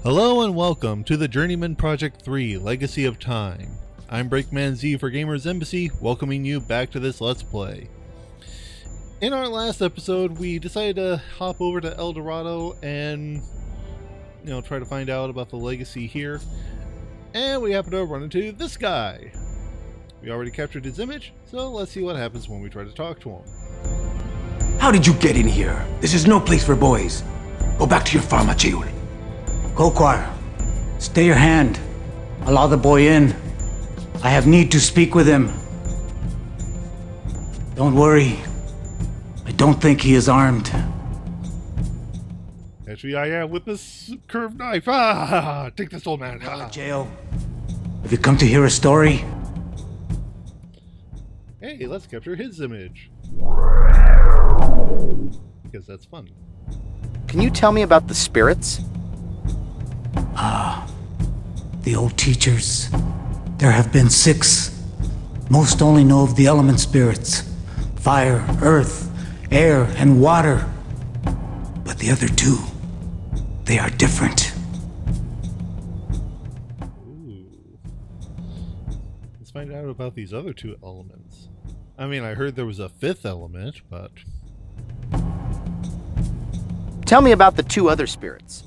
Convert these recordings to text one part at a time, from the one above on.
Hello and welcome to the Journeyman Project 3 Legacy of Time. I'm BMZ for Gamers Embassy, welcoming you back to this Let's Play. In our last episode, we decided to hop over to Dorado and, try to find out about the legacy here. And we happened to run into this guy. We already captured his image, so let's see what happens when we try to talk to him. How did you get in here? This is no place for boys. Go back to your farm, Achille. Kokwar, stay your hand. Allow the boy in. I have need to speak with him. Don't worry. I don't think he is armed. Actually, I am with this curved knife. Ah, take this old man. Jail. Have you come to hear a story? Hey, let's capture his image. Because that's fun. Can you tell me about the spirits? The old teachers. There have been 6. Most only know of the element spirits. Fire, earth, air, and water. But the other 2, they are different. Ooh. Let's find out about these other 2 elements. I mean, I heard there was a 5th element, but... Tell me about the 2 other spirits.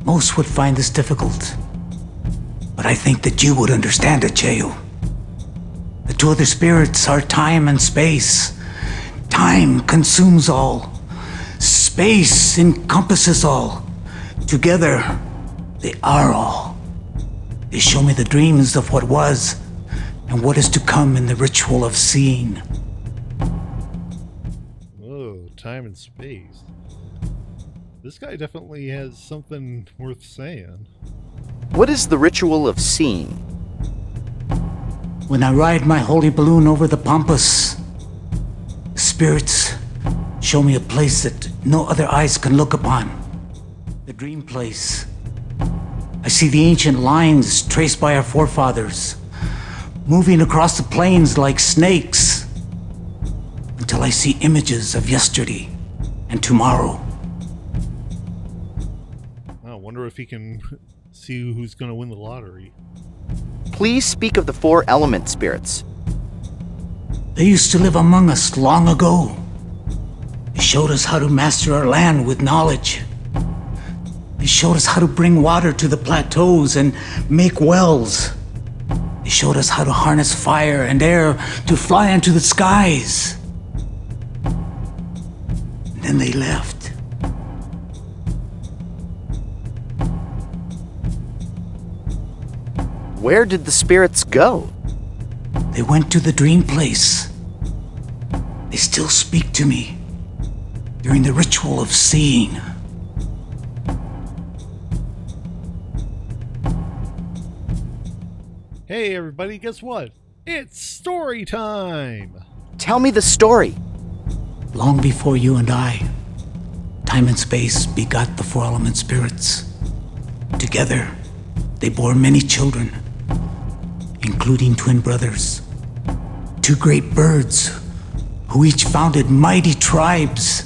Most would find this difficult. But I think that you would understand it, Cheo. The 2 other spirits are time and space. Time consumes all. Space encompasses all. Together, they are all. They show me the dreams of what was and what is to come in the ritual of seeing. Oh, time and space. This guy definitely has something worth saying. What is the ritual of seeing? When I ride my holy balloon over the pampas, the spirits show me a place that no other eyes can look upon. The dream place. I see the ancient lines traced by our forefathers, moving across the plains like snakes, until I see images of yesterday and tomorrow. I wonder if he can see who's going to win the lottery. Please speak of the 4 element spirits. They used to live among us long ago. They showed us how to master our land with knowledge. They showed us how to bring water to the plateaus and make wells. They showed us how to harness fire and air to fly into the skies. And then they left. Where did the spirits go? They went to the dream place. They still speak to me during the ritual of seeing. Hey everybody, guess what? It's story time! Tell me the story. Long before you and I, time and space begot the 4 element spirits. Together, they bore many children, including twin brothers. 2 great birds, who each founded mighty tribes.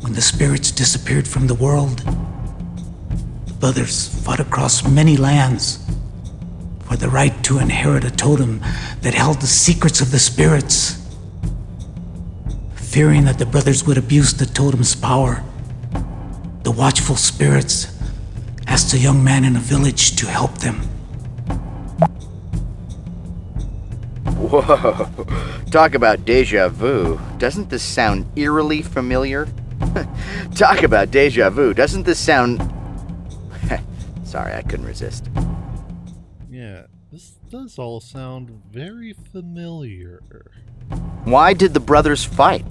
When the spirits disappeared from the world, the brothers fought across many lands for the right to inherit a totem that held the secrets of the spirits. Fearing that the brothers would abuse the totem's power, the watchful spirits asked a young man in a village to help them. Whoa, talk about deja vu. Doesn't this sound eerily familiar? Talk about deja vu. Doesn't this sound... Sorry, I couldn't resist. Yeah, this does all sound very familiar. Why did the brothers fight?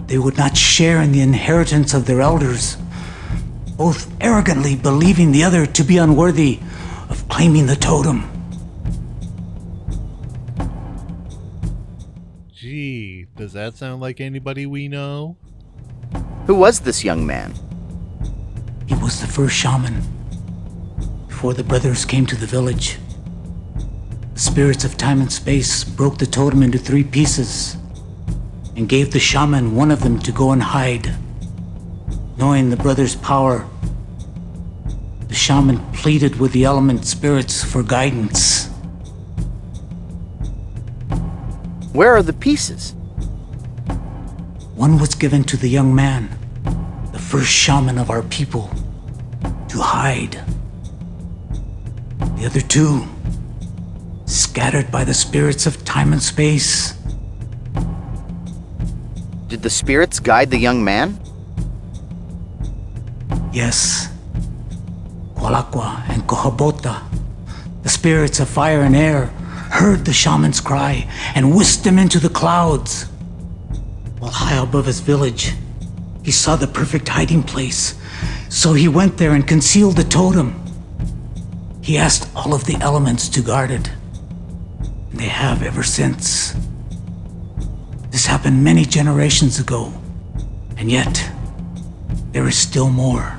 They would not share in the inheritance of their elders, both arrogantly believing the other to be unworthy of claiming the totem. Gee, does that sound like anybody we know? Who was this young man? He was the first shaman. Before the brothers came to the village, the spirits of time and space broke the totem into 3 pieces and gave the shaman one of them to go and hide. Knowing the brothers' power shaman pleaded with the element spirits for guidance. Where are the pieces? One was given to the young man, the first shaman of our people, to hide. The other two, scattered by the spirits of time and space. Did the spirits guide the young man? Yes. Kualakwa and Kohabota, the spirits of fire and air, heard the shaman's cry and whisked him into the clouds. While high above his village, he saw the perfect hiding place, so he went there and concealed the totem. He asked all of the elements to guard it, and they have ever since. This happened many generations ago, and yet, there is still more.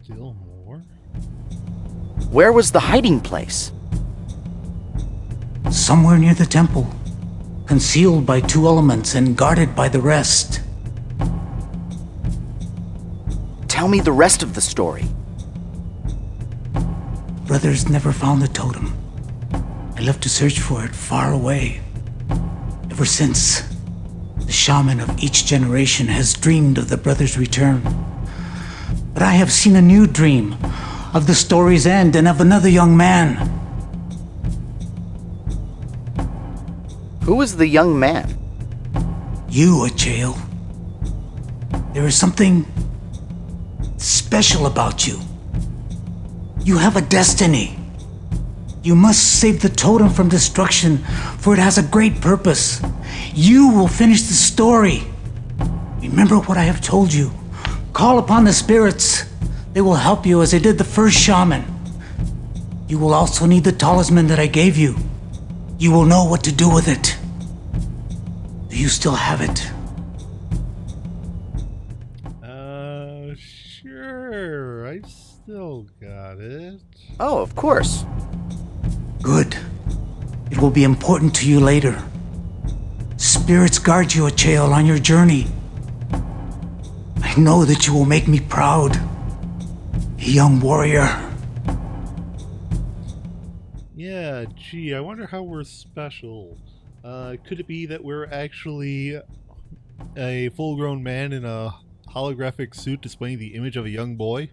Still more? Where was the hiding place? Somewhere near the temple, concealed by two elements and guarded by the rest. Tell me the rest of the story. Brothers never found the totem. I left to search for it far away. Ever since, the shaman of each generation has dreamed of the brothers' return. But I have seen a new dream of the story's end and of another young man. Who was the young man? You, Achael. There is something special about you. You have a destiny. You must save the totem from destruction, for it has a great purpose. You will finish the story. Remember what I have told you. Call upon the spirits. They will help you as they did the first shaman. You will also need the talisman that I gave you. You will know what to do with it. Do you still have it? Sure. I still got it. Oh, of course. Good. It will be important to you later. Spirits guard you, Achael, on your journey. I know that you will make me proud. A young warrior. Yeah, gee, I wonder how we're special. Could it be that we're actually a full-grown man in a holographic suit displaying the image of a young boy?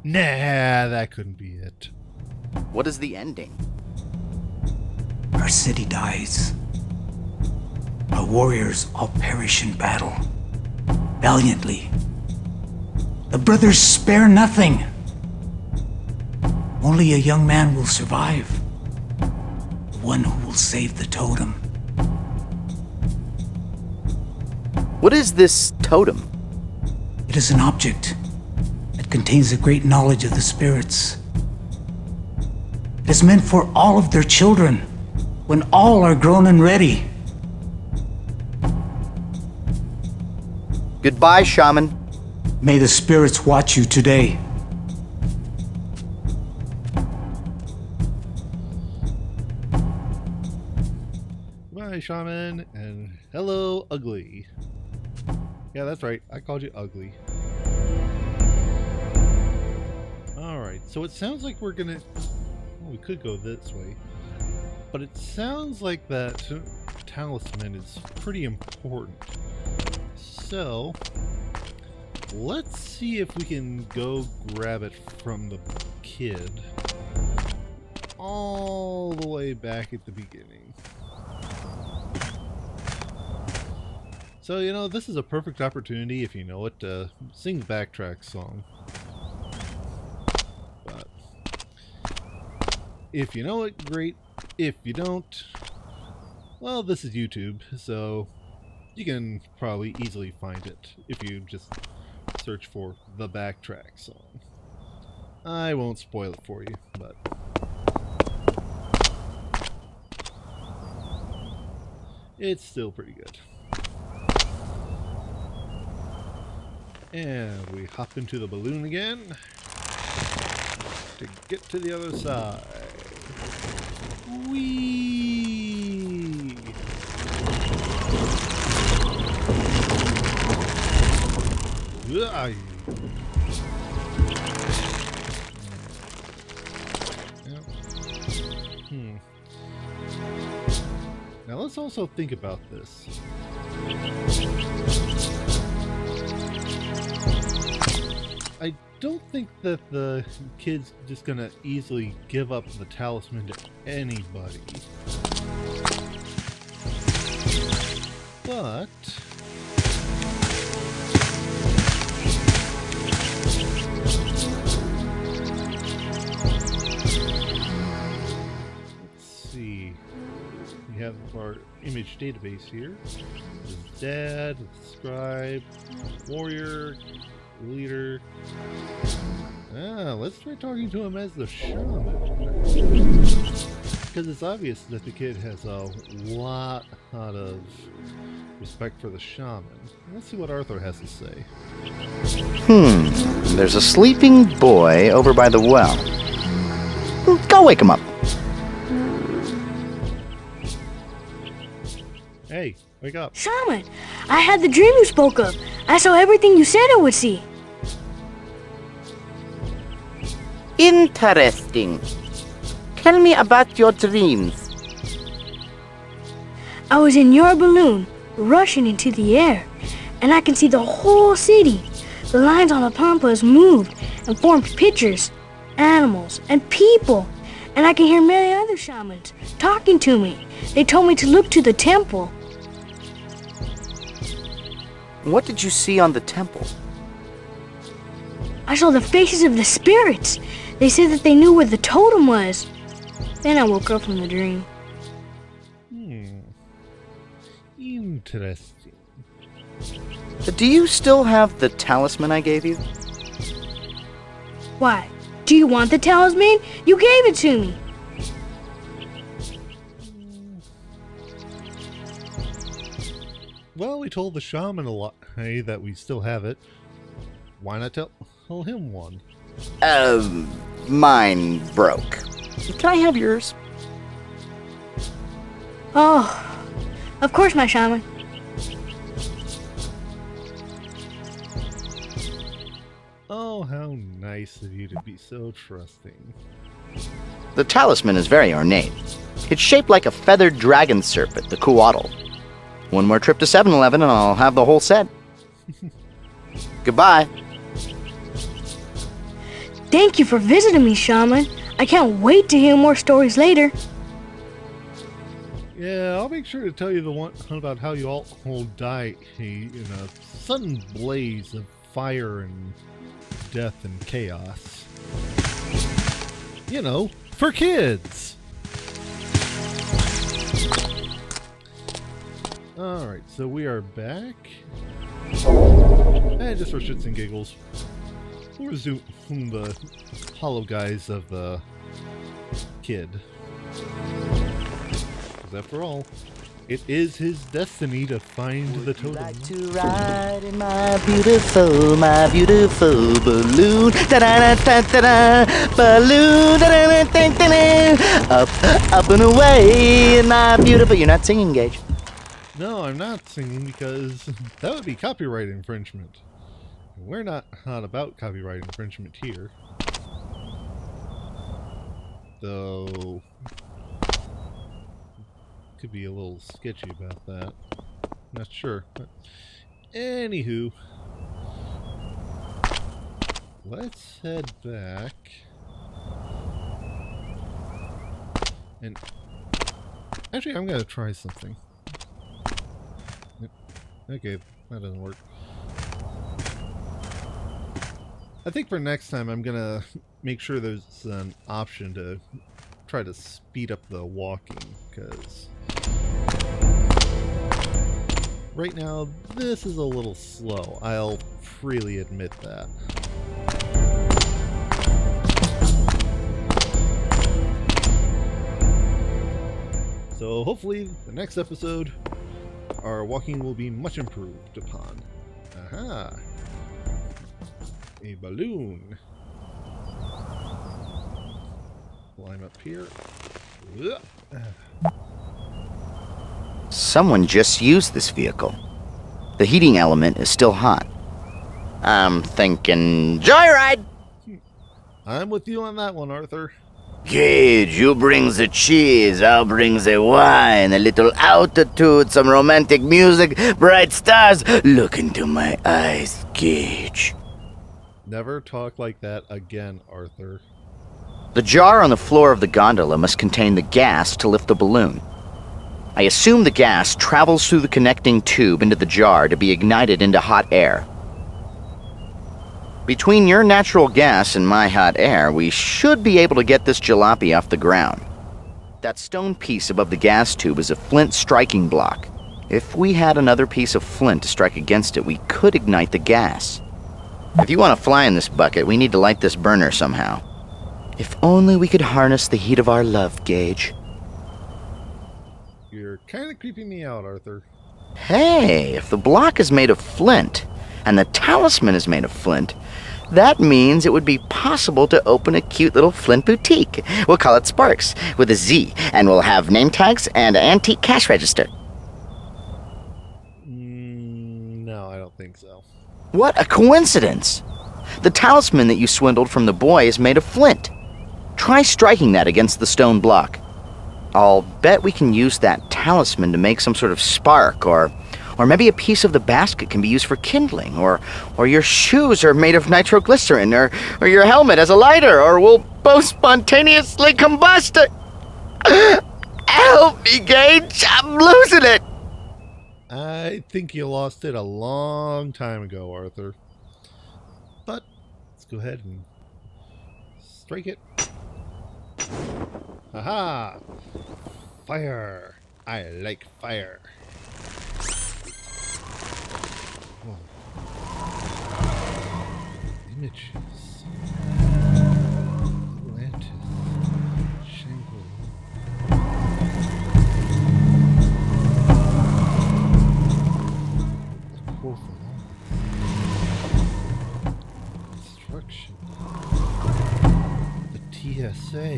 Nah, that couldn't be it. What is the ending? Our city dies. Our warriors all perish in battle. Valiantly. The brothers spare nothing. Only a young man will survive. The one who will save the totem. What is this totem? It is an object that contains a great knowledge of the spirits. It is meant for all of their children, when all are grown and ready. Goodbye, shaman. May the spirits watch you today. Bye, shaman, and hello, ugly. Yeah, that's right. I called you ugly. Alright, so it sounds like we're gonna... Well, we could go this way. But it sounds like that talisman is pretty important. So, let's see if we can go grab it from the kid. All the way back at the beginning. So, you know, this is a perfect opportunity, if you know it, to sing the backtrack song. But if you know it, great. If you don't, well, this is YouTube, so you can probably easily find it if you just search for the backtrack song. I won't spoil it for you, but it's still pretty good. And we hop into the balloon again to get to the other side. Whee! Now let's also think about this. I don't think that the kid's just gonna easily give up the talisman to anybody. But let's see. We have our image database here. There's Dad, Scribe, Warrior, Leader. Let's try talking to him as the Shaman. Because it's obvious that the kid has a lot of respect for the Shaman. Let's see what Arthur has to say. There's a sleeping boy over by the well. Go wake him up. Hey, wake up. Shaman, I had the dream you spoke of. I saw everything you said I would see. Interesting. Tell me about your dreams. I was in your balloon, rushing into the air, and I can see the whole city. The lines on the pampas moved and formed pictures, animals, and people. And I can hear many other shamans talking to me. They told me to look to the temple. What did you see on the temple? I saw the faces of the spirits. They said that they knew where the totem was. Then I woke up from the dream. Interesting. Do you still have the talisman I gave you? Why? Do you want the talisman? You gave it to me. Well, we told the Shaman a lot, hey, that we still have it. Why not tell him one? Mine broke. Can I have yours? Oh, of course, my shaman. Oh, how nice of you to be so trusting. The talisman is very ornate. It's shaped like a feathered dragon serpent, the Kuatl. One more trip to 7-Eleven and I'll have the whole set. Goodbye. Thank you for visiting me, Shaman. I can't wait to hear more stories later. Yeah, I'll make sure to tell you the one about how you all die in a sudden blaze of fire and death and chaos. You know, for kids! Alright, so we are back. And just for shits and giggles, we'll resume the hollow guys of the kid. Because after all, it is his destiny to find the totem. Like to ride in my beautiful balloon. Da-da-da-da-da-da, balloon. Da-da-da-da-da-da, up and away in my beautiful... You're not singing, Gage. No, I'm not singing because that would be copyright infringement. We're not about copyright infringement here. Though... could be a little sketchy about that. Not sure. But anywho, let's head back. And actually, I'm gonna try something. Okay, that doesn't work. I think for next time, I'm gonna make sure there's an option to try to speed up the walking, because right now, this is a little slow. I'll freely admit that. So hopefully, the next episode, our walking will be much improved upon. Aha! A balloon. Climb up here. Someone just used this vehicle. The heating element is still hot. I'm thinking joyride. I'm with you on that one, Arthur. Gage, you bring the cheese, I'll bring the wine, a little altitude, some romantic music, bright stars. Look into my eyes, Gage. Never talk like that again, Arthur. The jar on the floor of the gondola must contain the gas to lift the balloon. I assume the gas travels through the connecting tube into the jar to be ignited into hot air. Between your natural gas and my hot air, we should be able to get this jalopy off the ground. That stone piece above the gas tube is a flint striking block. If we had another piece of flint to strike against it, we could ignite the gas. If you want to fly in this bucket, we need to light this burner somehow. If only we could harness the heat of our love, Gage. You're kind of creeping me out, Arthur. Hey, if the block is made of flint, and the talisman is made of flint, that means it would be possible to open a cute little flint boutique. We'll call it Sparks, with a Z, and we'll have name tags and an antique cash register. No, I don't think so. What a coincidence! The talisman that you swindled from the boy is made of flint. Try striking that against the stone block. I'll bet we can use that talisman to make some sort of spark, or maybe a piece of the basket can be used for kindling, or your shoes are made of nitroglycerin, or your helmet has a lighter, or we'll both spontaneously combust. Help me, Gage! I'm losing it! I think you lost it a long time ago, Arthur. But let's go ahead and strike it. Aha! Fire! I like fire. Oh. Images. Atlantis. Shangri-La. Fourth alarm. Destruction. The TSA.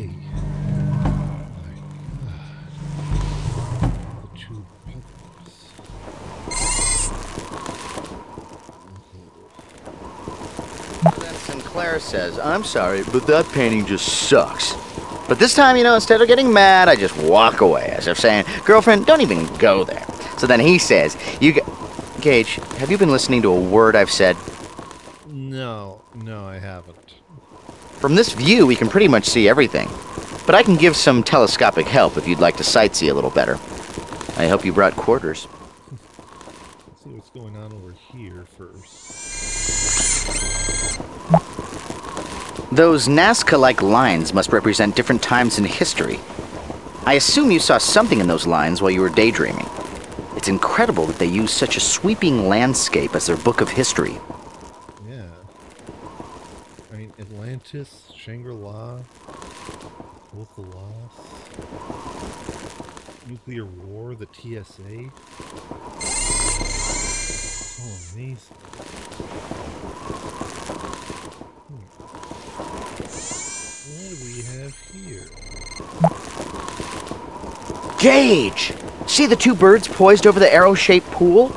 Sinclair says, I'm sorry, but that painting just sucks. But this time, instead of getting mad, I just walk away, as if saying, girlfriend, don't even go there. So then he says, Gage, have you been listening to a word I've said? No, I haven't. From this view, we can pretty much see everything. But I can give some telescopic help if you'd like to sightsee a little better. I hope you brought quarters. Let's see what's going on over here first. Those Nazca-like lines must represent different times in history. I assume you saw something in those lines while you were daydreaming. It's incredible that they use such a sweeping landscape as their book of history. Yeah. I mean, Atlantis, Shangri-La, both the Lost, nuclear war, the TSA. So amazing. What do we have here? Gage! See the two birds poised over the arrow-shaped pool?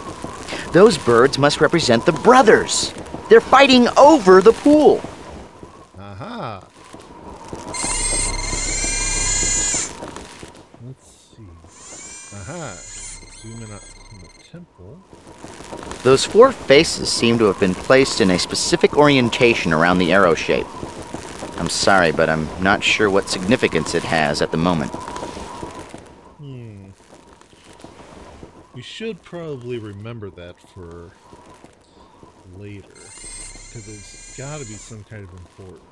Those birds must represent the brothers. They're fighting over the pool. Aha! Let's see. Aha! Zoom in on the temple. Those four faces seem to have been placed in a specific orientation around the arrow shape. I'm sorry, but I'm not sure what significance it has at the moment. We should probably remember that for later, because there's got to be some kind of importance.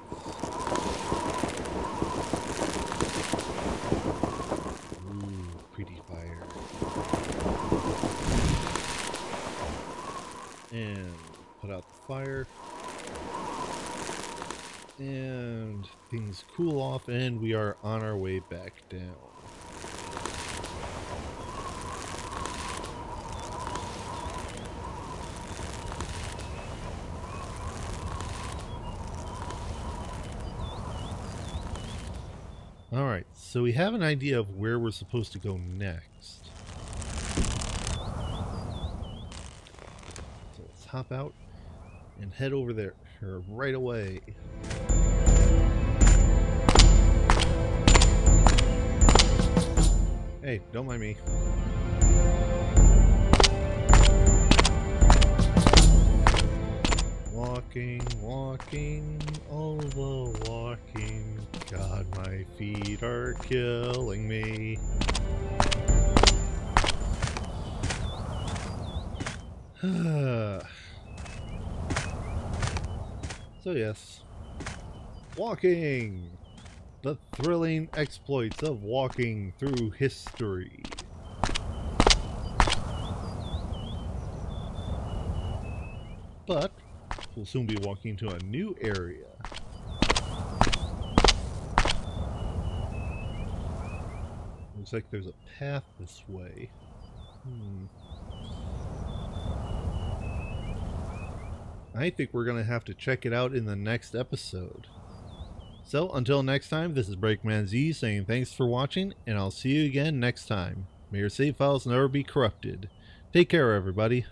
Ooh, pretty fire. And put out the fire. And things cool off, and we are on our way back down. Alright, so we have an idea of where we're supposed to go next. So let's hop out and head over there right away. Hey, don't mind me. Walking, walking, all the walking. God, my feet are killing me. So yes, walking! The thrilling exploits of walking through history. But we'll soon be walking to a new area. Looks like there's a path this way. I think we're going to have to check it out in the next episode. So, until next time, this is Breakman Z saying thanks for watching, and I'll see you again next time. May your save files never be corrupted. Take care, everybody.